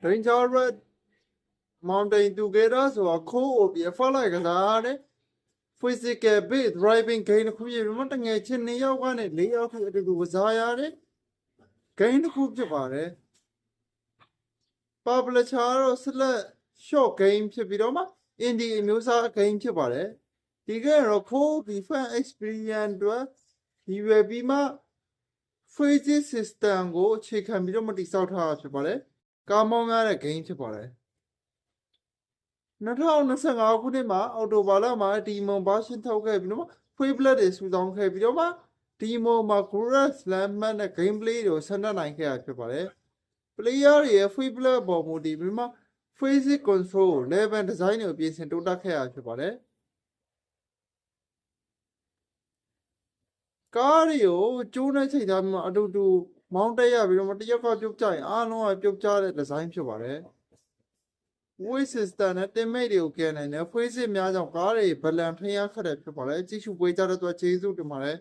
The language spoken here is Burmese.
Dangerous mountain together ဆိုတာခိုးကိုပြဖတ်လိုက်ကစားတဲ့ physical base driving gain တစ်ခုပြပြီးမှတငယ်ချင်း2ယောက်ကနေ4ယောက်အတူတူကစားရတဲ့ gain တစ်ခုဖြစ်ပါတယ် publisher တော့ select short game ဖြစ်ပြီးတော့မှ indie အမျိုးအစား game ဖြစ်ပါတယ်ဒီကတော့ခိုး defense experience အတွက်ဒီဝယ်ပြီးမှ physics system ကိုအခြေခံပြီးတော့မှတိစောက်ထားတာဖြစ်ပါတယ်ကားမောင်းရတဲ့ game ဖြစ်ပါတယ်2025ခုနှစ်မှာအော်တိုဘာလမှာဒီမွန်ဘာရှင်းထုတ်ခဲ့ပြီးတော့ free blood တွေစုဆောင်းခဲ့ပြီးတော့မှဒီမွန်မှာ Gurus Landman နဲ့ gameplay တွေကိုဆန္ဒနိုင်ခဲ့ရဖြစ်ပါတယ် player တွေရဲ့ free blood ပေါ်မူတည်ပြီးမှ physics control level design တွေကိုပြင်ဆင်တိုးတက်ခဲ့ရဖြစ်ပါတယ်ကားတွေကိုကျိုးနဲ့ချိန်ထားပြီးမှအတူတူမောင်းတက်ရပြီးတော့မှတစ်ယောက်ကပြုတ်ကြရင်အားလုံးကပြုတ်ကြတဲ့ design ဖြစ်ပါတယ် Voice system နဲ့ teammate တွေကိုကဲနိုင်တယ် physics များကြောင့်ကားတွေဘလန်ထင်းရခက်တယ်ဖြစ်ပါတယ်ကြည့်ရှုပေးကြတဲ့အတွက်ကျေးဇူးတင်ပါတယ်